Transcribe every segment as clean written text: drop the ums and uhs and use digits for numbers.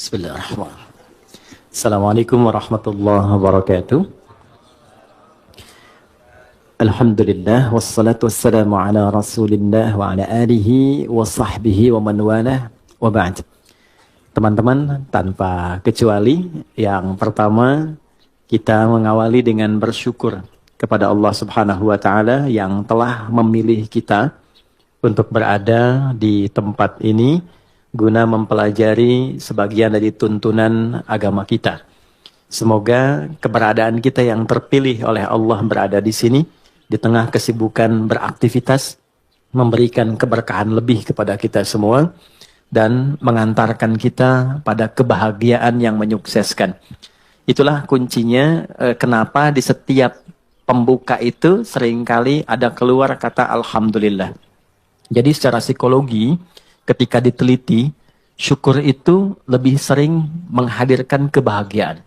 Bismillahirrahmanirrahim. Assalamualaikum warahmatullahi wabarakatuh. Alhamdulillah wassalatu wassalamu ala Rasulillah wa ala alihi wa sahbihi wa man walah wa ba'd. Teman-teman, tanpa kecuali yang pertama kita mengawali dengan bersyukur kepada Allah Subhanahu wa taala yang telah memilih kita untuk berada di tempat ini guna mempelajari sebagian dari tuntunan agama kita. Semoga keberadaan kita yang terpilih oleh Allah berada di sini, di tengah kesibukan beraktivitas, memberikan keberkahan lebih kepada kita semua, dan mengantarkan kita pada kebahagiaan yang menyukseskan. Itulah kuncinya kenapa di setiap pembuka itu seringkali ada keluar kata Alhamdulillah. Jadi secara psikologi, ketika diteliti, syukur itu lebih sering menghadirkan kebahagiaan.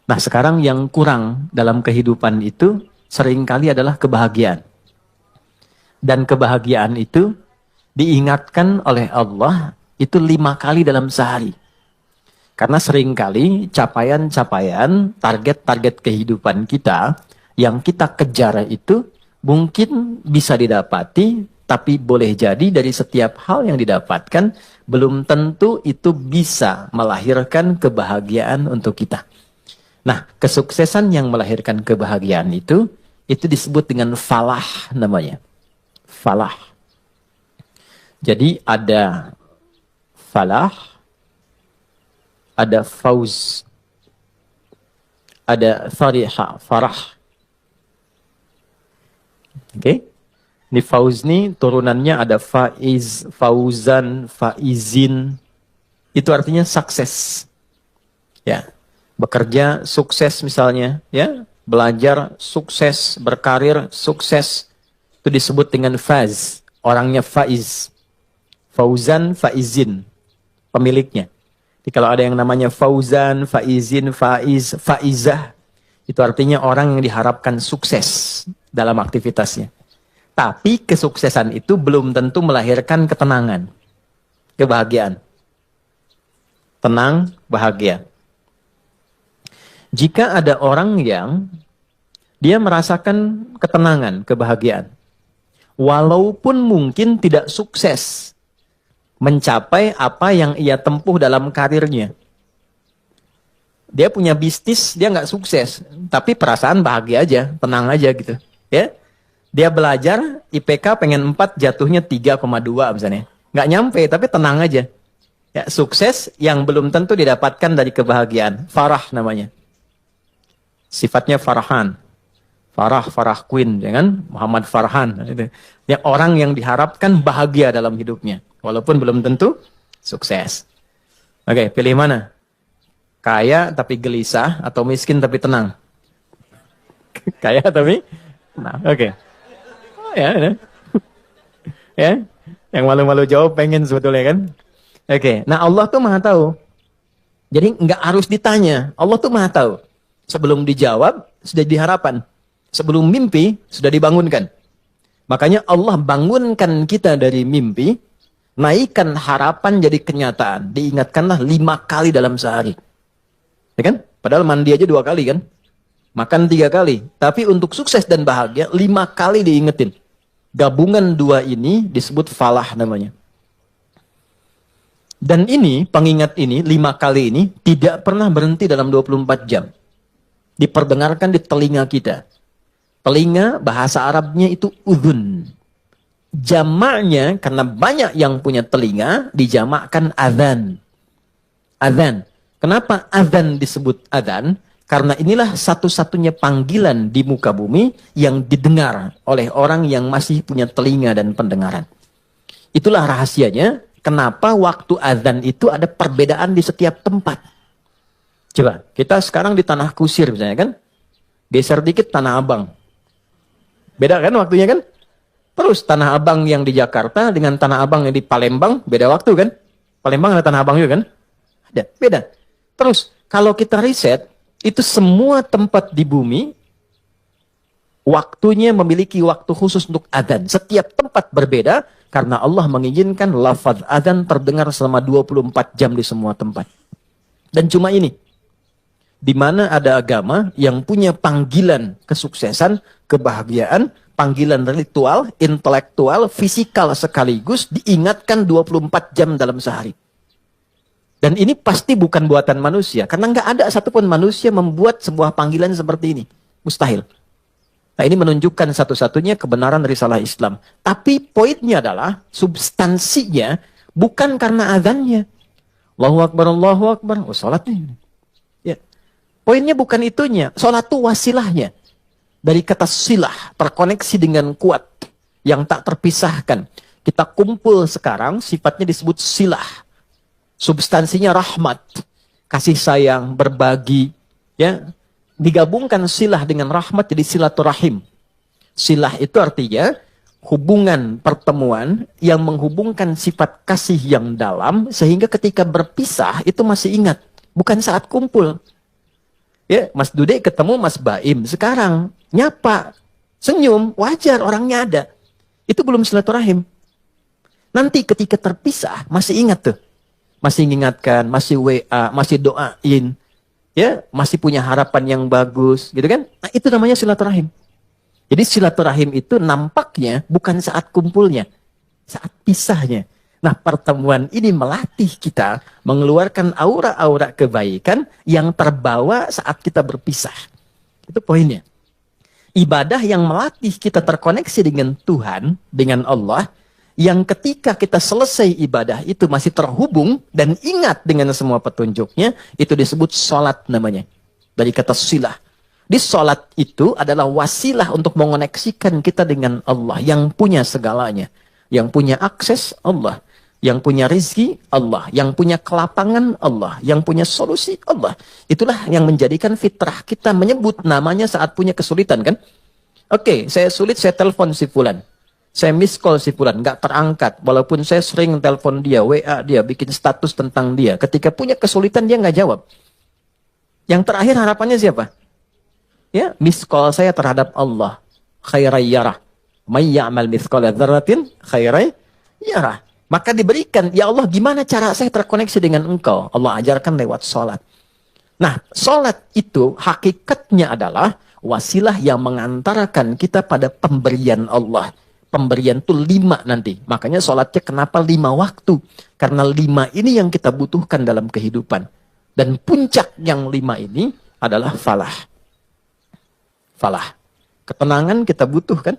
Nah, sekarang yang kurang dalam kehidupan itu seringkali adalah kebahagiaan. Dan kebahagiaan itu diingatkan oleh Allah itu 5 kali dalam sehari. Karena seringkali capaian-capaian, target-target kehidupan kita yang kita kejar itu mungkin bisa didapati, tapi boleh jadi dari setiap hal yang didapatkan, belum tentu itu bisa melahirkan kebahagiaan untuk kita. Nah, kesuksesan yang melahirkan kebahagiaan itu disebut dengan falah namanya. Falah. Jadi ada falah, ada fauz, ada fariha, farah. Oke? Ini fauz nih turunannya ada faiz, fauzan, faizin. Itu artinya sukses. Ya. Bekerja sukses misalnya, ya. Belajar sukses, berkarir sukses. Itu disebut dengan faz. Orangnya faiz. Fauzan, faizin. Pemiliknya. Jadi kalau ada yang namanya fauzan, faizin, faiz, faizah, itu artinya orang yang diharapkan sukses dalam aktivitasnya. Tapi kesuksesan itu belum tentu melahirkan ketenangan, kebahagiaan. Tenang, bahagia. Jika ada orang yang dia merasakan ketenangan, kebahagiaan, walaupun mungkin tidak sukses mencapai apa yang ia tempuh dalam karirnya. Dia punya bisnis, dia nggak sukses, tapi perasaan bahagia aja, tenang aja gitu, ya. Dia belajar, IPK pengen 4, jatuhnya 3,2 misalnya. Nggak nyampe, tapi tenang aja. Ya, sukses yang belum tentu didapatkan dari kebahagiaan. Farah namanya. Sifatnya Farhan. Farah Queen, jangan Muhammad Farhan. Ya, orang yang diharapkan bahagia dalam hidupnya. Walaupun belum tentu sukses. Oke, pilih mana? Kaya tapi gelisah, atau miskin tapi tenang? Kaya tapi tenang, oke. Ya, ya, yang malu-malu jawab pengen sebetulnya kan. Oke, nah Allah tuh maha tahu. Jadi nggak harus ditanya, Allah tuh maha tahu. Sebelum dijawab sudah diharapan, sebelum mimpi sudah dibangunkan. Makanya Allah bangunkan kita dari mimpi, naikkan harapan jadi kenyataan. Diingatkanlah 5 kali dalam sehari, ya kan? Padahal mandi aja 2 kali kan, makan 3 kali. Tapi untuk sukses dan bahagia 5 kali diingetin. Gabungan 2 ini disebut falah namanya. Dan ini, pengingat ini, 5 kali ini, tidak pernah berhenti dalam 24 jam. Diperdengarkan di telinga kita. Telinga, bahasa Arabnya itu udhun. Jamaknya, karena banyak yang punya telinga, dijamakkan adhan. Adhan. Kenapa adhan disebut adhan? Karena inilah satu-satunya panggilan di muka bumi yang didengar oleh orang yang masih punya telinga dan pendengaran. Itulah rahasianya kenapa waktu azan itu ada perbedaan di setiap tempat. Coba, kita sekarang di Tanah Kusir misalnya kan, geser dikit Tanah Abang. Beda kan waktunya kan? Terus Tanah Abang yang di Jakarta dengan Tanah Abang yang di Palembang, beda waktu kan? Palembang ada Tanah Abang juga kan? Ada, beda. Terus, kalau kita riset, itu semua tempat di bumi, waktunya memiliki waktu khusus untuk adzan. Setiap tempat berbeda, karena Allah mengizinkan lafaz adzan terdengar selama 24 jam di semua tempat. Dan cuma ini, di mana ada agama yang punya panggilan kesuksesan, kebahagiaan, panggilan ritual, intelektual, fisikal sekaligus, diingatkan 24 jam dalam sehari. Dan ini pasti bukan buatan manusia, karena nggak ada satupun manusia membuat sebuah panggilan seperti ini. Mustahil. Nah, ini menunjukkan satu-satunya kebenaran risalah Islam. Tapi poinnya adalah, substansinya bukan karena azannya. Allahu Akbar, oh salatnya. Ya. Poinnya bukan itunya, salat itu wasilahnya. Dari kata silah, terkoneksi dengan kuat, yang tak terpisahkan. Kita kumpul sekarang, sifatnya disebut silah. Substansinya rahmat, kasih sayang, berbagi, ya. Digabungkan silah dengan rahmat jadi silaturahim. Silah itu artinya hubungan pertemuan yang menghubungkan sifat kasih yang dalam sehingga ketika berpisah itu masih ingat, bukan saat kumpul. Ya, Mas Dude ketemu Mas Baim sekarang, nyapa, senyum, wajar orangnya ada. Itu belum silaturahim. Nanti ketika terpisah masih ingat tuh. Masih mengingatkan, masih WA, masih doain, ya, masih punya harapan yang bagus, gitu kan? Nah, itu namanya silaturahim. Jadi silaturahim itu nampaknya bukan saat kumpulnya, saat pisahnya. Nah, pertemuan ini melatih kita mengeluarkan aura-aura kebaikan yang terbawa saat kita berpisah. Itu poinnya. Ibadah yang melatih kita terkoneksi dengan Tuhan, dengan Allah, yang ketika kita selesai ibadah itu masih terhubung dan ingat dengan semua petunjuknya, itu disebut sholat namanya. Dari kata silah. Di sholat itu adalah wasilah untuk mengoneksikan kita dengan Allah yang punya segalanya. Yang punya akses Allah. Yang punya rizki Allah. Yang punya kelapangan Allah. Yang punya solusi Allah. Itulah yang menjadikan fitrah kita menyebut namanya saat punya kesulitan kan. Oke, saya sulit, saya telepon si fulan. Saya miss call si fulan, nggak terangkat. Walaupun saya sering telepon dia, WA dia, bikin status tentang dia. Ketika punya kesulitan dia nggak jawab. Yang terakhir harapannya siapa? Ya, miss call saya terhadap Allah. Khairai yarah. May ya'mal mithqala dzarratin khairai yarah. Maka diberikan, ya Allah gimana cara saya terkoneksi dengan engkau? Allah ajarkan lewat sholat. Nah, sholat itu hakikatnya adalah wasilah yang mengantarakan kita pada pemberian Allah. Pemberian itu 5 nanti. Makanya sholatnya kenapa 5 waktu? Karena 5 ini yang kita butuhkan dalam kehidupan. Dan puncak yang 5 ini adalah falah. Falah. Ketenangan kita butuhkan.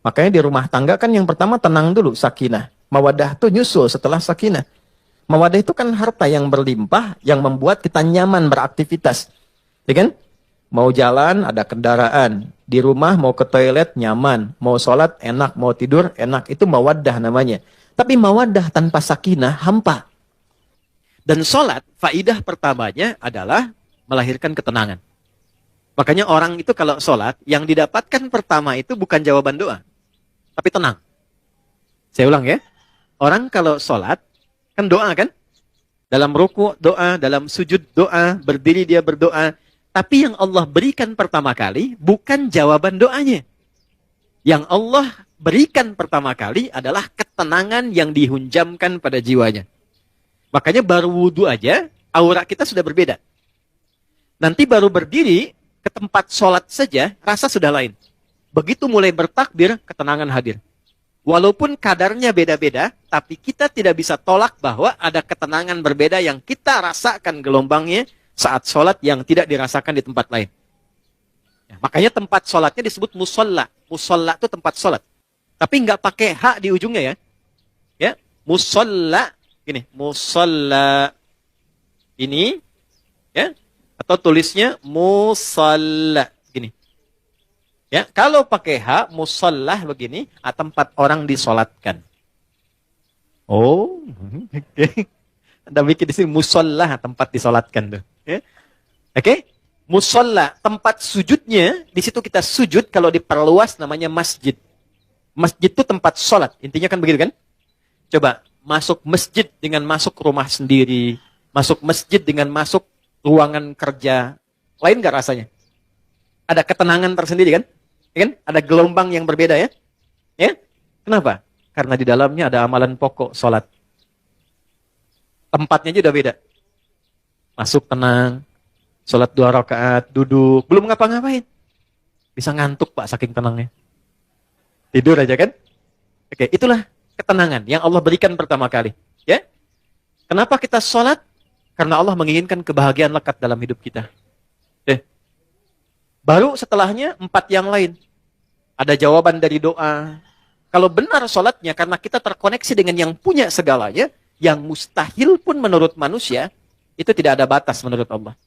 Makanya di rumah tangga kan yang pertama tenang dulu, sakinah. Mawadah itu nyusul setelah sakinah. Mawadah itu kan harta yang berlimpah, yang membuat kita nyaman beraktivitas. Ya kan? Mau jalan, ada kendaraan. Di rumah mau ke toilet, nyaman. Mau sholat, enak. Mau tidur, enak. Itu mawaddah namanya. Tapi mawaddah tanpa sakinah, hampa. Dan sholat, faidah pertamanya adalah melahirkan ketenangan. Makanya orang itu kalau sholat, yang didapatkan pertama itu bukan jawaban doa. Tapi tenang. Saya ulang ya. Orang kalau sholat, kan doa kan? Dalam ruku doa, dalam sujud doa, berdiri dia berdoa. Tapi yang Allah berikan pertama kali bukan jawaban doanya. Yang Allah berikan pertama kali adalah ketenangan yang dihunjamkan pada jiwanya. Makanya baru wudhu aja, aura kita sudah berbeda. Nanti baru berdiri ke tempat sholat saja, rasa sudah lain. Begitu mulai bertakbir, ketenangan hadir. Walaupun kadarnya beda-beda, tapi kita tidak bisa tolak bahwa ada ketenangan berbeda yang kita rasakan gelombangnya saat sholat yang tidak dirasakan di tempat lain. Ya, makanya tempat sholatnya disebut musolla. Musolla itu tempat sholat. Tapi nggak pakai hak di ujungnya ya. Ya, musolla. Gini, musolla. Ini. Ya. Atau tulisnya musolla. Gini. Ya, kalau pakai hak, musolla begini, tempat orang disolatkan. Oh, oke. Anda bikin di sini musolla, tempat disolatkan tuh. Ya. Oke? Musolla, tempat sujudnya, di situ kita sujud, kalau diperluas namanya masjid. Masjid itu tempat sholat, intinya kan begitu kan? Coba, masuk masjid dengan masuk rumah sendiri, masuk masjid dengan masuk ruangan kerja, lain nggak rasanya? Ada ketenangan tersendiri kan? Ya kan? Ada gelombang yang berbeda ya? Ya? Kenapa? Karena di dalamnya ada amalan pokok sholat. Tempatnya juga beda. Masuk tenang, sholat 2 rakaat, duduk, belum ngapa-ngapain. Bisa ngantuk Pak saking tenangnya. Tidur aja kan? Oke, itulah ketenangan yang Allah berikan pertama kali. Ya, kenapa kita sholat? Karena Allah menginginkan kebahagiaan lekat dalam hidup kita. Baru setelahnya 4 yang lain. Ada jawaban dari doa. Kalau benar sholatnya karena kita terkoneksi dengan yang punya segalanya, yang mustahil pun menurut manusia, itu tidak ada batas menurut Allah.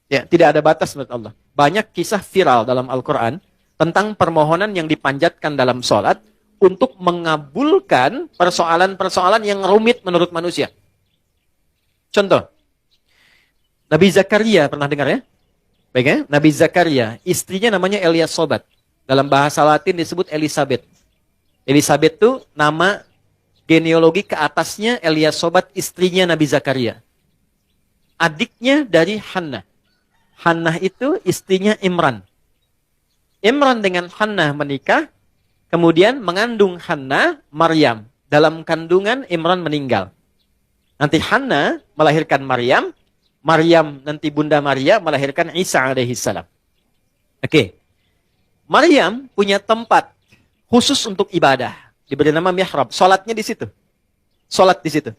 Ya, tidak ada batas menurut Allah. Banyak kisah viral dalam Al-Quran tentang permohonan yang dipanjatkan dalam sholat untuk mengabulkan persoalan-persoalan yang rumit menurut manusia. Contoh, Nabi Zakaria, pernah dengar ya? Baik ya? Nabi Zakaria, istrinya namanya Eliasobat. Dalam bahasa Latin disebut Elizabeth. Elizabeth itu nama genealogi ke atasnya Eliasobat, istrinya Nabi Zakaria. Adiknya dari Hannah. Hannah itu istrinya Imran. Imran dengan Hannah menikah, kemudian mengandung Hannah, Maryam. Dalam kandungan Imran meninggal. Nanti Hannah melahirkan Maryam, Maryam nanti Bunda Maria melahirkan Isa alaihissalam. Oke. Maryam punya tempat khusus untuk ibadah. Diberi nama mihrab. Salatnya di situ. Salat di situ.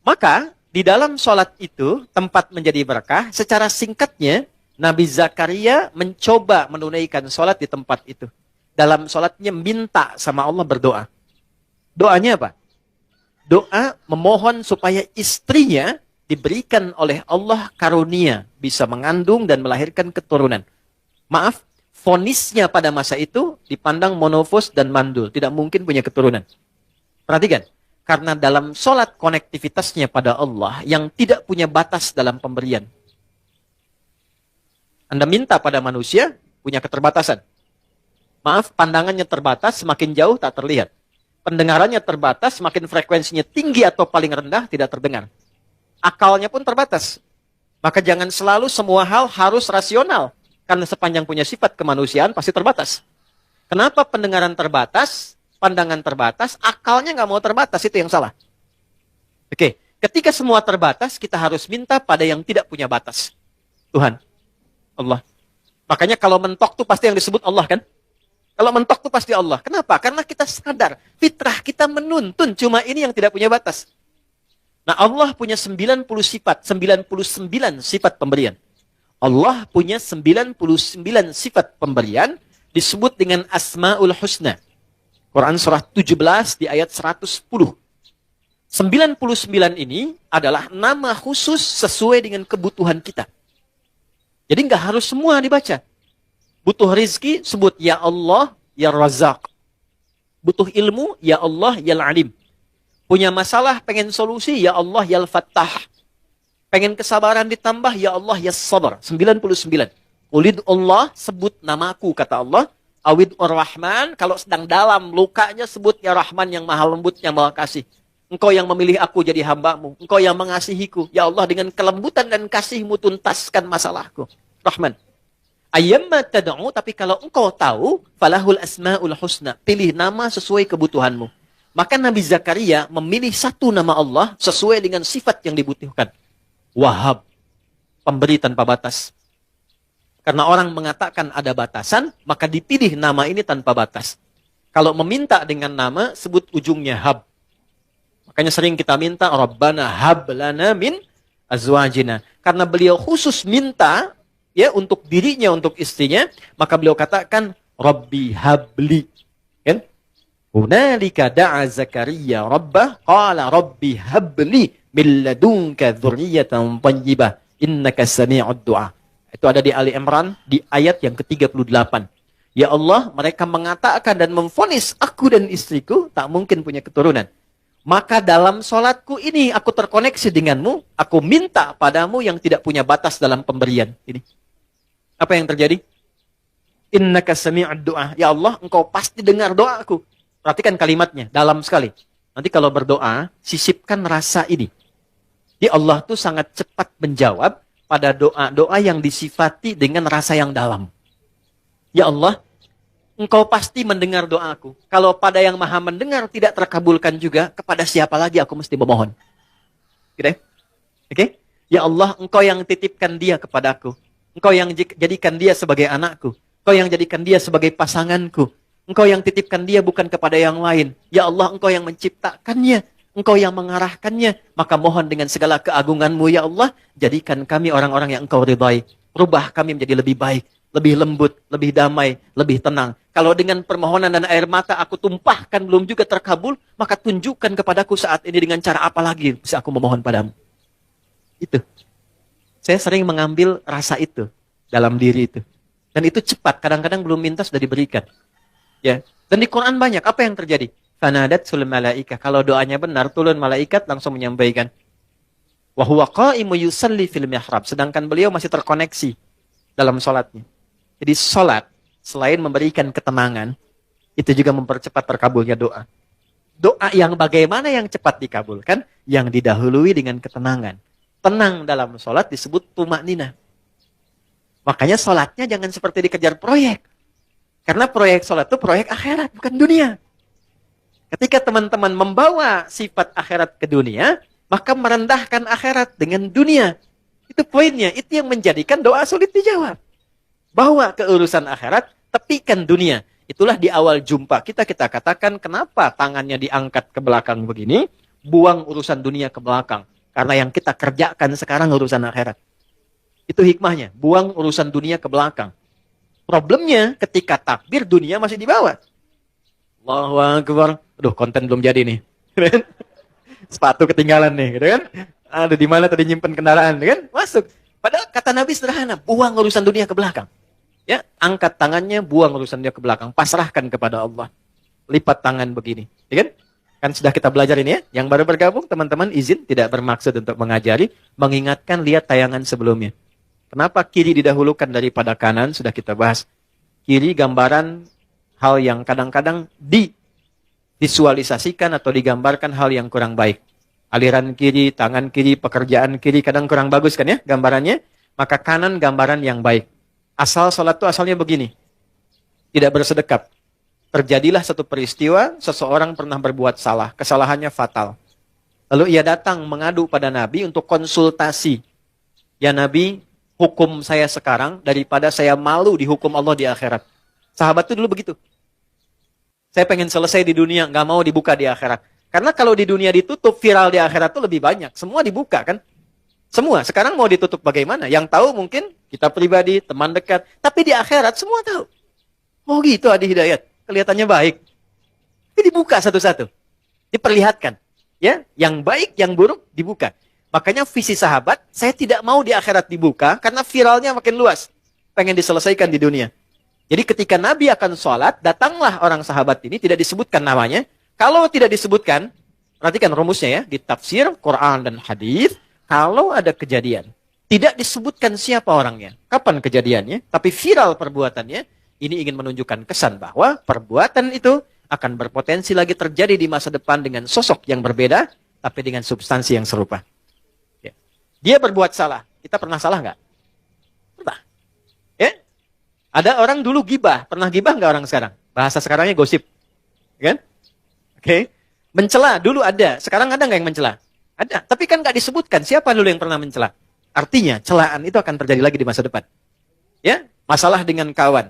Maka di dalam salat itu tempat menjadi berkah. Secara singkatnya Nabi Zakaria mencoba menunaikan salat di tempat itu. Dalam salatnya minta sama Allah berdoa. Doanya apa? Doa memohon supaya istrinya diberikan oleh Allah karunia, bisa mengandung dan melahirkan keturunan. Maaf, vonisnya pada masa itu dipandang monofos dan mandul, tidak mungkin punya keturunan. Perhatikan, karena dalam sholat konektivitasnya pada Allah yang tidak punya batas dalam pemberian. Anda minta pada manusia, punya keterbatasan. Maaf, pandangannya terbatas, semakin jauh tak terlihat. Pendengarannya terbatas, semakin frekuensinya tinggi atau paling rendah, tidak terdengar. Akalnya pun terbatas. Maka jangan selalu semua hal harus rasional. Karena sepanjang punya sifat kemanusiaan pasti terbatas. Kenapa pendengaran terbatas, pandangan terbatas, akalnya nggak mau terbatas, itu yang salah. Oke, ketika semua terbatas, kita harus minta pada yang tidak punya batas. Tuhan, Allah. Makanya kalau mentok tuh pasti yang disebut Allah kan? Kalau mentok tuh pasti Allah. Kenapa? Karena kita sadar, fitrah kita menuntun, cuma ini yang tidak punya batas. Nah, Allah punya 90 sifat, 99 sifat pemberian. Allah punya 99 sifat pemberian, disebut dengan Asma'ul Husna. Quran surah 17 di ayat 110. 99 ini adalah nama khusus sesuai dengan kebutuhan kita. Jadi nggak harus semua dibaca. Butuh rizki, sebut Ya Allah, Ya Razak. Butuh ilmu, Ya Allah, Ya Alim. Punya masalah, pengen solusi, Ya Allah, Ya Al-Fattah. Pengen kesabaran ditambah, Ya Allah, Ya Sabar. 99. Ulid Allah, sebut namaku, kata Allah. Awid Ar-Rahman, kalau sedang dalam lukanya, sebut Ya Rahman yang maha lembut, yang maha kasih. Engkau yang memilih aku jadi hambamu. Engkau yang mengasihiku. Ya Allah, dengan kelembutan dan kasihmu tuntaskan masalahku. Rahman. Ayyamma tad'u, tapi kalau engkau tahu, falahul asma'ul husna. Pilih nama sesuai kebutuhanmu. Maka Nabi Zakaria memilih satu nama Allah sesuai dengan sifat yang dibutuhkan. Wahab, pemberi tanpa batas. Karena orang mengatakan ada batasan, maka dipilih nama ini tanpa batas. Kalau meminta dengan nama, sebut ujungnya hab. Makanya sering kita minta, Rabbana hab lana min azwajina. Karena beliau khusus minta ya untuk dirinya, untuk istrinya, maka beliau katakan, Rabbi habli. Kan? Hunalika da'a Zakaria Rabbah qala Rabbi habli min ladunka dzurriyyatan thayyibah innaka sami'ud du'a. Itu ada di Ali Imran di ayat yang ke-38. Ya Allah, mereka mengatakan dan memvonis aku dan istriku tak mungkin punya keturunan. Maka dalam sholatku ini aku terkoneksi denganmu, aku minta padamu yang tidak punya batas dalam pemberian. Ini. Apa yang terjadi? Innaka sami'ud du'a. Ya Allah, engkau pasti dengar doaku. Perhatikan kalimatnya, dalam sekali. Nanti kalau berdoa, sisipkan rasa ini. Jadi Allah tuh sangat cepat menjawab pada doa-doa yang disifati dengan rasa yang dalam. Ya Allah, engkau pasti mendengar doaku. Kalau pada yang maha mendengar tidak terkabulkan juga, kepada siapa lagi aku mesti memohon? Gitu ya? Oke? Ya Allah, Engkau yang titipkan dia kepadaku. Engkau yang jadikan dia sebagai anakku. Engkau yang jadikan dia sebagai pasanganku. Engkau yang titipkan dia bukan kepada yang lain. Ya Allah, Engkau yang menciptakannya. Engkau yang mengarahkannya. Maka mohon dengan segala keagunganmu, ya Allah, jadikan kami orang-orang yang Engkau ridhai. Rubah kami menjadi lebih baik, lebih lembut, lebih damai, lebih tenang. Kalau dengan permohonan dan air mata aku tumpahkan belum juga terkabul, maka tunjukkan kepadaku saat ini dengan cara apa lagi bisa aku memohon padamu. Itu. Saya sering mengambil rasa itu dalam diri itu. Dan itu cepat, kadang-kadang belum minta sudah diberikan. Ya. Dan di Quran banyak, apa yang terjadi? Fanadatsul malaikah. Kalau doanya benar, turun malaikat langsung menyampaikan. Wa huwa qa'imu yusalli fil mihrab. Sedangkan beliau masih terkoneksi dalam sholatnya. Jadi sholat, selain memberikan ketenangan, itu juga mempercepat terkabulnya doa. Doa yang bagaimana yang cepat dikabulkan? Yang didahului dengan ketenangan. Tenang dalam sholat disebut tumakninah. Makanya sholatnya jangan seperti dikejar proyek. Karena proyek sholat itu proyek akhirat, bukan dunia. Ketika teman-teman membawa sifat akhirat ke dunia, maka merendahkan akhirat dengan dunia. Itu poinnya, itu yang menjadikan doa sulit dijawab. Bawa ke urusan akhirat, tepikan dunia. Itulah di awal jumpa kita katakan kenapa tangannya diangkat ke belakang begini, buang urusan dunia ke belakang. Karena yang kita kerjakan sekarang urusan akhirat. Itu hikmahnya, buang urusan dunia ke belakang. Problemnya ketika takbir dunia masih di bawah. Allahu Akbar. Aduh, konten belum jadi nih. Sepatu ketinggalan nih, gitu kan? Ada di mana tadi nyimpen kendaraan, kan? Masuk. Padahal kata Nabi sederhana, buang urusan dunia ke belakang. Ya, angkat tangannya, buang urusan dunia ke belakang, pasrahkan kepada Allah. Lipat tangan begini, ya kan? Kan sudah kita belajar ini ya. Yang baru bergabung, teman-teman izin tidak bermaksud untuk mengajari, mengingatkan lihat tayangan sebelumnya. Kenapa kiri didahulukan daripada kanan? Sudah kita bahas. Kiri gambaran hal yang kadang-kadang divisualisasikan atau digambarkan hal yang kurang baik. Aliran kiri, tangan kiri, pekerjaan kiri kadang kurang bagus kan ya gambarannya. Maka kanan gambaran yang baik. Asal sholat itu asalnya begini. Tidak bersedekap. Terjadilah satu peristiwa, seseorang pernah berbuat salah. Kesalahannya fatal. Lalu ia datang mengadu pada Nabi untuk konsultasi. Ya Nabi, hukum saya sekarang daripada saya malu dihukum Allah di akhirat. Sahabat itu dulu begitu. Saya pengen selesai di dunia, nggak mau dibuka di akhirat. Karena kalau di dunia ditutup, viral di akhirat itu lebih banyak. Semua dibuka kan? Semua. Sekarang mau ditutup bagaimana? Yang tahu mungkin kita pribadi, teman dekat. Tapi di akhirat semua tahu. Oh gitu Adi Hidayat. Kelihatannya baik. Ini dibuka satu-satu. Diperlihatkan. Ya, yang baik, yang buruk dibuka. Makanya visi sahabat, saya tidak mau di akhirat dibuka karena viralnya makin luas. Pengen diselesaikan di dunia. Jadi ketika Nabi akan sholat, datanglah orang sahabat ini, tidak disebutkan namanya. Kalau tidak disebutkan, perhatikan rumusnya ya, di tafsir, Quran dan hadis, kalau ada kejadian, tidak disebutkan siapa orangnya, kapan kejadiannya, tapi viral perbuatannya, ini ingin menunjukkan kesan bahwa perbuatan itu akan berpotensi lagi terjadi di masa depan dengan sosok yang berbeda, tapi dengan substansi yang serupa. Ya. Dia berbuat salah. Kita pernah salah nggak? Pernah. Ya? Ada orang dulu gibah. Pernah gibah nggak orang sekarang? Bahasa sekarangnya gosip. Kan? Oke. Mencela dulu ada. Sekarang ada nggak yang mencela? Ada. Tapi kan nggak disebutkan siapa dulu yang pernah mencela. Artinya celaan itu akan terjadi lagi di masa depan. Ya? Masalah dengan kawan.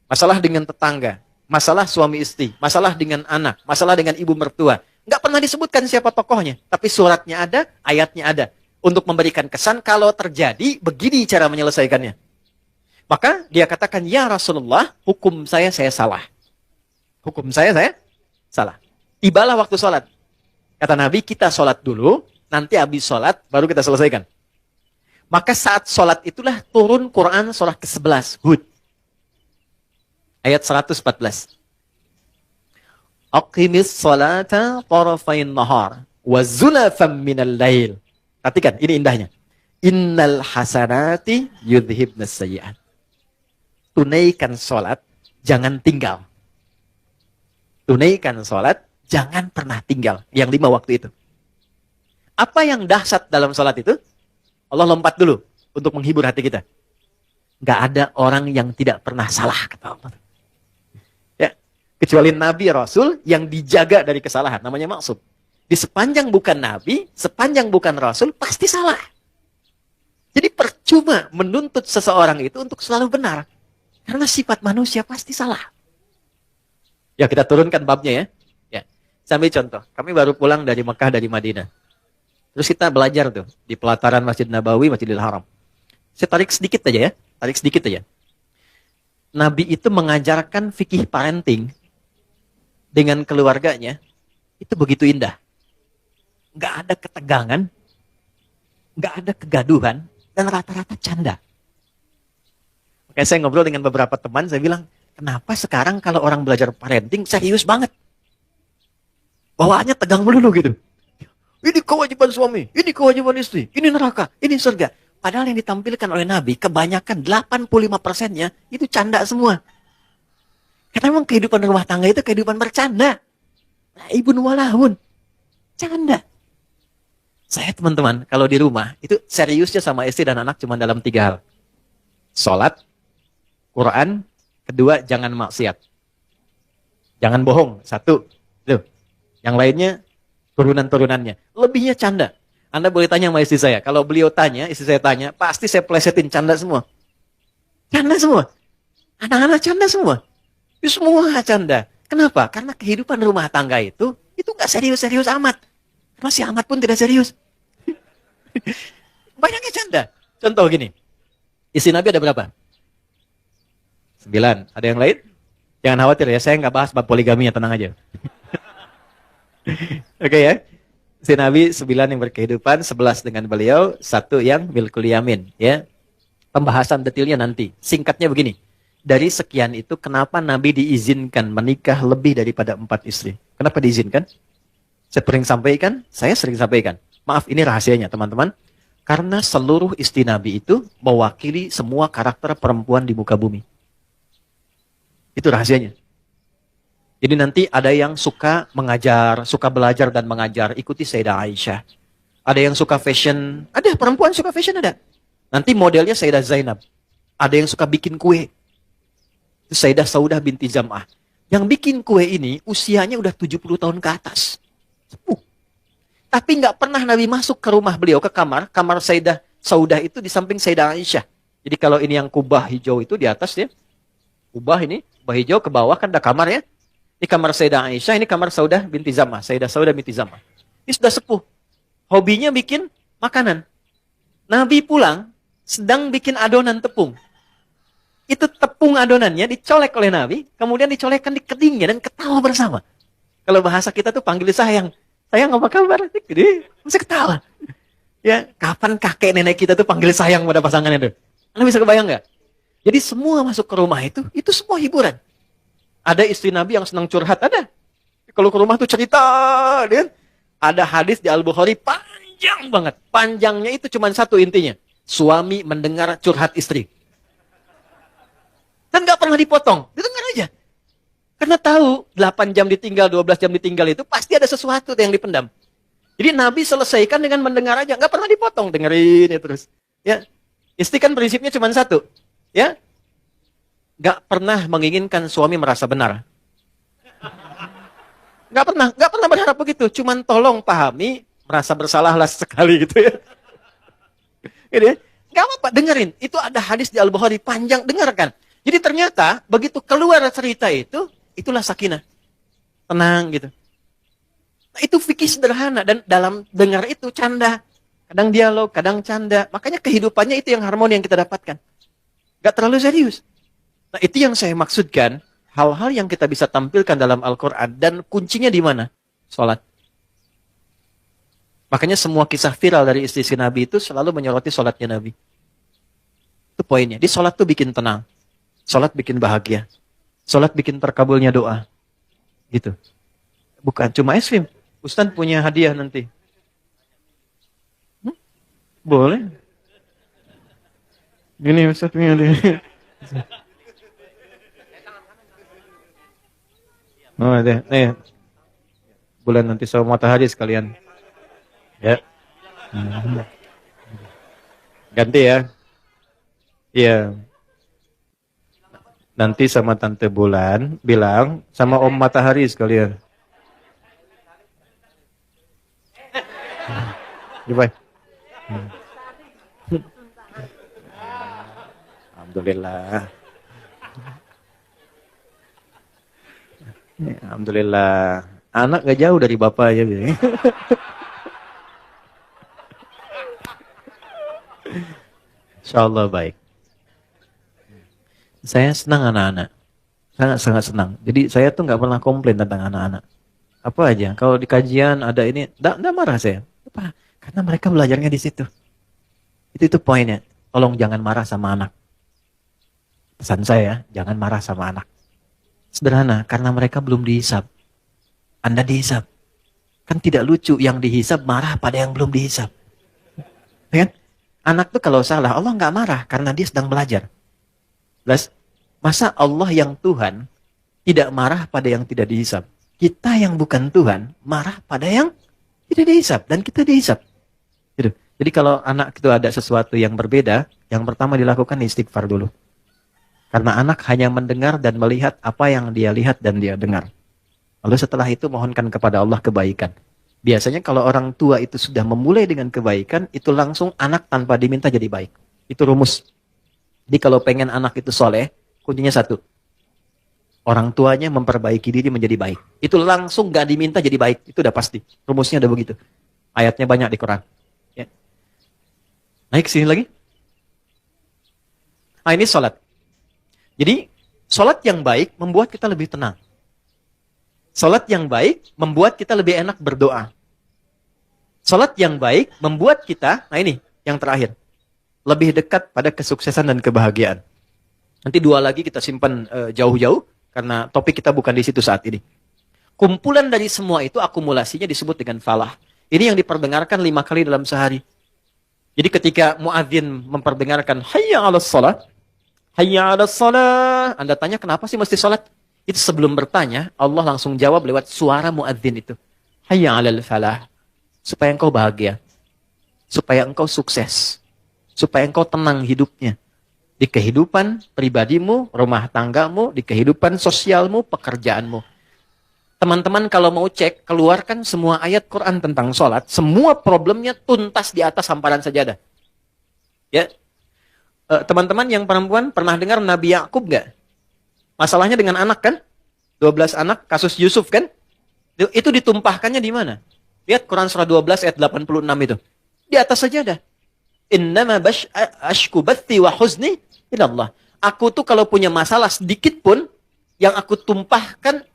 Masalah dengan tetangga. Masalah suami istri. Masalah dengan anak. Masalah dengan ibu mertua. Nggak pernah disebutkan siapa tokohnya. Tapi suratnya ada, ayatnya ada. Untuk memberikan kesan kalau terjadi, begini cara menyelesaikannya. Maka dia katakan, ya Rasulullah, hukum saya salah. Hukum saya salah. Tibalah waktu sholat. Kata Nabi, kita sholat dulu, nanti habis sholat, baru kita selesaikan. Maka saat sholat itulah turun Quran surah ke-11, Hud. Ayat 114. Aqimis sholata tarafain nahar, wa zulafam minal lail. Perhatikan, ini indahnya. Innal hasanati yudhibnas sayyi'at. Tunaikan sholat, jangan tinggal. Tunaikan sholat, jangan pernah tinggal. Yang 5 waktu itu. Apa yang dahsyat dalam sholat itu? Allah lompat dulu untuk menghibur hati kita. Gak ada orang yang tidak pernah salah, kata Allah. Ya, kecuali Nabi Rasul yang dijaga dari kesalahan. Namanya maksum. Di sepanjang bukan Nabi, sepanjang bukan Rasul, pasti salah. Cuma menuntut seseorang itu untuk selalu benar. Karena sifat manusia pasti salah. Ya, kita turunkan babnya ya. Ya. Sambil contoh. Kami baru pulang dari Mekah, dari Madinah. Terus kita belajar tuh di pelataran Masjid Nabawi, Masjidil Haram. Saya tarik sedikit aja ya. Tarik sedikit aja. Nabi itu mengajarkan fikih parenting dengan keluarganya. Itu begitu indah. Nggak ada ketegangan. Nggak ada kegaduhan. Dan rata-rata canda. Makanya saya ngobrol dengan beberapa teman, saya bilang, kenapa sekarang kalau orang belajar parenting serius banget? Bawaannya tegang melulu gitu. Ini kewajiban suami, ini kewajiban istri, ini neraka, ini surga. Padahal yang ditampilkan oleh Nabi, kebanyakan 85%-nya itu canda semua. Karena memang kehidupan rumah tangga itu kehidupan bercanda. Ibun walahun. Canda. Saya teman-teman, kalau di rumah, itu seriusnya sama istri dan anak cuma dalam 3 hal. Sholat, Quran, kedua, jangan maksiat. Jangan bohong, 1. Tuh. Yang lainnya, turunan-turunannya. Lebihnya canda. Anda boleh tanya sama istri saya. Kalau beliau tanya, istri saya tanya, pasti saya plesetin canda semua. Canda semua. Anak-anak canda semua. Itu semua canda. Kenapa? Karena kehidupan rumah tangga itu nggak serius-serius amat. Karena si amat pun tidak serius. Banyaknya canda. Contoh gini. Istri Nabi ada berapa? 9. Ada yang lain? Jangan khawatir ya, saya nggak bahas bab poligami ya, tenang aja. Oke ya. Istri Nabi 9 yang berkehidupan, 11 dengan beliau, 1 yang milkul yamin. Ya. Pembahasan detailnya nanti. Singkatnya begini. Dari sekian itu, kenapa Nabi diizinkan menikah lebih daripada 4 istri? Kenapa diizinkan? Saya sering sampaikan. Maaf, ini rahasianya teman-teman. Karena seluruh istri Nabi itu mewakili semua karakter perempuan di muka bumi. Itu rahasianya. Jadi nanti ada yang suka mengajar, suka belajar dan mengajar, ikuti Sayyidah Aisyah. Ada yang suka fashion, ada perempuan suka fashion ada. Nanti modelnya Sayyidah Zainab. Ada yang suka bikin kue. Itu Sayyidah Saudah binti Zam'ah. Yang bikin kue ini usianya udah 70 tahun ke atas. Tapi nggak pernah Nabi masuk ke rumah beliau, ke kamar Sayyidah Saudah itu di samping Sayyidah Aisyah. Jadi kalau ini yang kubah hijau itu di atas ya. Kubah hijau ke bawah kan ada kamar ya. Ini kamar Sayyidah Aisyah, ini kamar Saudah binti Zam'ah. Sayyidah Saudah binti Zam'ah. Ini sudah sepuh. Hobinya bikin makanan. Nabi pulang, sedang bikin adonan tepung. Itu tepung adonannya dicolek oleh Nabi, kemudian dicolekkan di kedingnya dan ketawa bersama. Kalau bahasa kita tuh panggil sayang. Sayang apa kabar? Gede, masih ketawa. Ya, kapan kakek nenek kita tuh panggil sayang pada pasangannya tuh? Anda bisa kebayang nggak? Jadi semua masuk ke rumah itu semua hiburan. Ada istri Nabi yang senang curhat, ada. Kalau ke rumah tuh cerita, kan? Ada hadis di Al-Bukhari panjang banget. Panjangnya itu cuma satu intinya. Suami mendengar curhat istri. Dan nggak pernah dipotong, didengar aja. Karena tahu 8 jam ditinggal, 12 jam ditinggal itu pasti ada sesuatu yang dipendam. Jadi Nabi selesaikan dengan mendengar aja, nggak pernah dipotong, dengerin ya terus. Ya, istri kan prinsipnya cuma satu, ya, nggak pernah menginginkan suami merasa benar. Nggak pernah berharap begitu. Cuman tolong pahami, merasa bersalahlah sekali gitu ya. Gitu ya. Nggak apa-apa, dengerin. Itu ada hadis di Al-Bukhari panjang, dengarkan. Jadi ternyata begitu keluar cerita itu, itulah sakinah. Tenang gitu. Nah, itu fikih sederhana dan dalam dengar itu canda. Kadang dialog, kadang canda. Makanya kehidupannya itu yang harmoni yang kita dapatkan. Gak terlalu serius. Nah, itu yang saya maksudkan. Hal-hal yang kita bisa tampilkan dalam Al-Quran. Dan kuncinya di mana? Salat. Makanya semua kisah viral dari istri Nabi itu selalu menyoroti salatnya Nabi. Itu poinnya. Di salat tuh bikin tenang. Salat bikin bahagia. Salat bikin terkabulnya doa. Gitu. Bukan cuma es krim. Ustaz punya hadiah nanti. Boleh. Gini Ustaz punya hadiah. Oh, ada. Nih. Bulan nanti sama matahari sekalian. Ya. Ganti ya. Iya. Nanti sama Tante Bulan bilang sama Om Matahari sekalian. Gimana? Alhamdulillah. Alhamdulillah. Anak gak jauh dari bapak ya. Insya Allah baik. Saya senang anak-anak. Sangat-sangat senang. Jadi saya tuh nggak pernah komplain tentang anak-anak. Apa aja. Kalau di kajian ada ini, nggak marah saya. Apa? Karena mereka belajarnya di situ. Itu poinnya. Tolong jangan marah sama anak. Pesan saya, jangan marah sama anak. Sederhana, karena mereka belum dihisab. Anda dihisab. Kan tidak lucu yang dihisab marah pada yang belum dihisab. Ya kan? Anak tuh kalau salah, Allah nggak marah karena dia sedang belajar. Plus, masa Allah yang Tuhan tidak marah pada yang tidak dihisab? Kita yang bukan Tuhan marah pada yang tidak dihisab dan kita dihisab. Gitu. Jadi kalau anak itu ada sesuatu yang berbeda, yang pertama dilakukan istighfar dulu. Karena anak hanya mendengar dan melihat apa yang dia lihat dan dia dengar. Lalu setelah itu mohonkan kepada Allah kebaikan. Biasanya kalau orang tua itu sudah memulai dengan kebaikan, itu langsung anak tanpa diminta jadi baik. Itu rumus. Jadi kalau pengen anak itu soleh, kuncinya satu. Orang tuanya memperbaiki diri menjadi baik. Itu langsung gak diminta jadi baik. Itu udah pasti. Rumusnya udah begitu. Ayatnya banyak di Quran. Ya. Naik sini lagi. Nah ini sholat. Jadi sholat yang baik membuat kita lebih tenang. Sholat yang baik membuat kita lebih enak berdoa. Sholat yang baik membuat kita, nah ini yang terakhir, lebih dekat pada kesuksesan dan kebahagiaan. Nanti dua lagi kita simpan jauh-jauh, karena topik kita bukan di situ saat ini. Kumpulan dari semua itu akumulasinya disebut dengan falah. Ini yang diperdengarkan 5 kali dalam sehari. Jadi ketika muadzin memperdengarkan hayya 'alas shalah, hayya 'alas shalah, Anda tanya kenapa sih mesti salat? Itu sebelum bertanya, Allah langsung jawab lewat suara muadzin itu. Hayya 'alal falah. Supaya engkau bahagia. Supaya engkau sukses. Supaya engkau tenang hidupnya. Di kehidupan pribadimu, rumah tanggamu, di kehidupan sosialmu, pekerjaanmu. Teman-teman kalau mau cek, keluarkan semua ayat Quran tentang sholat. Semua problemnya tuntas di atas hamparan sajadah. Ya, teman-teman yang perempuan pernah dengar Nabi Yakub nggak? Masalahnya dengan anak kan? 12 anak, kasus Yusuf kan? Itu ditumpahkannya di mana? Lihat Quran surah 12 ayat 86 itu. Di atas sajadah. Innama ashku bathi wa huzni ilallah. Aku tuh kalau punya masalah sedikit pun, yang aku tumpahkan,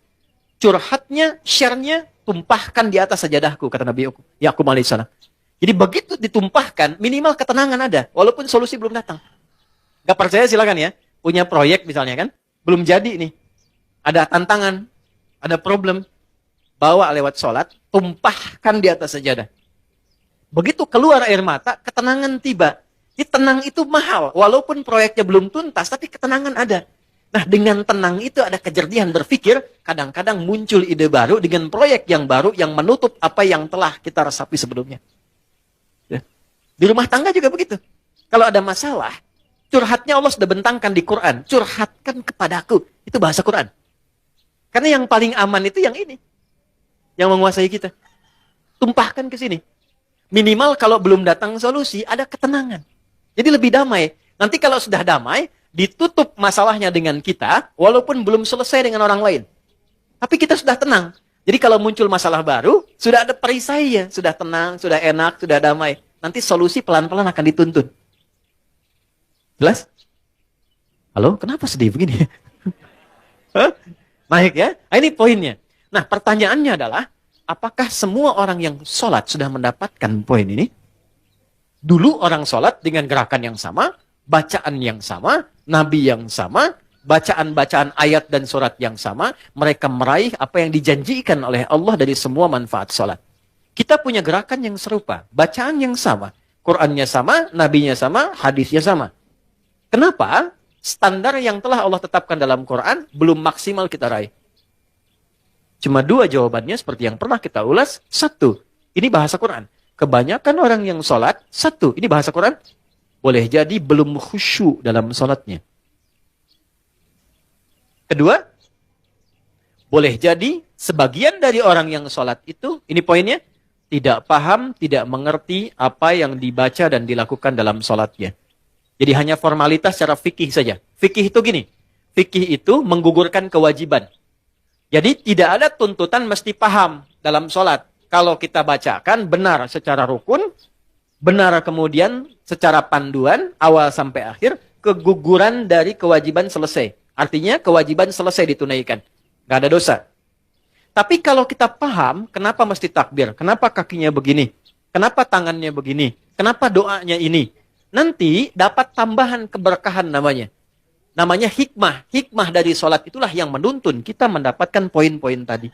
curhatnya, share-nya, tumpahkan di atas sajadahku, kata Nabi Yakub alaihissalam. Jadi begitu ditumpahkan, minimal ketenangan ada, walaupun solusi belum datang. Gak percaya silakan ya, punya proyek misalnya kan, belum jadi nih, ada tantangan, ada problem, bawa lewat sholat, tumpahkan di atas sajadah. Begitu keluar air mata, ketenangan tiba. Jadi tenang itu mahal, walaupun proyeknya belum tuntas, tapi ketenangan ada. Nah, dengan tenang itu ada kejernihan berpikir, kadang-kadang muncul ide baru dengan proyek yang baru yang menutup apa yang telah kita resapi sebelumnya. Ya. Di rumah tangga juga begitu. Kalau ada masalah, curhatnya Allah sudah bentangkan di Quran. Curhatkan kepadaku. Itu bahasa Quran. Karena yang paling aman itu yang ini. Yang menguasai kita. Tumpahkan ke sini. Minimal kalau belum datang solusi, ada ketenangan. Jadi lebih damai. Nanti kalau sudah damai, ditutup masalahnya dengan kita, walaupun belum selesai dengan orang lain. Tapi kita sudah tenang. Jadi kalau muncul masalah baru, sudah ada perisainya. Sudah tenang, sudah enak, sudah damai. Nanti solusi pelan-pelan akan dituntun. Jelas? Halo, kenapa sedih begini? Naik ya? Nah, ini poinnya. Nah, pertanyaannya adalah, apakah semua orang yang sholat sudah mendapatkan poin ini? Dulu orang sholat dengan gerakan yang sama, bacaan yang sama, nabi yang sama, bacaan-bacaan ayat dan surat yang sama, mereka meraih apa yang dijanjikan oleh Allah dari semua manfaat sholat. Kita punya gerakan yang serupa, bacaan yang sama, Qur'annya sama, nabinya sama, hadisnya sama. Kenapa? Standar yang telah Allah tetapkan dalam Quran belum maksimal kita raih. Cuma dua jawabannya seperti yang pernah kita ulas. Satu, ini bahasa Quran. Kebanyakan orang yang sholat, satu, ini bahasa Quran, boleh jadi belum khusyuk dalam sholatnya. Kedua, boleh jadi sebagian dari orang yang sholat itu, ini poinnya, tidak paham, tidak mengerti apa yang dibaca dan dilakukan dalam sholatnya. Jadi hanya formalitas secara fikih saja. Fikih itu gini, fikih itu menggugurkan kewajiban. Jadi tidak ada tuntutan mesti paham dalam sholat. Kalau kita bacakan benar secara rukun, benar kemudian secara panduan, awal sampai akhir, keguguran dari kewajiban selesai. Artinya kewajiban selesai ditunaikan. Gak ada dosa. Tapi kalau kita paham, kenapa mesti takbir? Kenapa kakinya begini? Kenapa tangannya begini? Kenapa doanya ini? Nanti dapat tambahan keberkahan namanya. Namanya hikmah. Hikmah dari sholat itulah yang menuntun kita mendapatkan poin-poin tadi.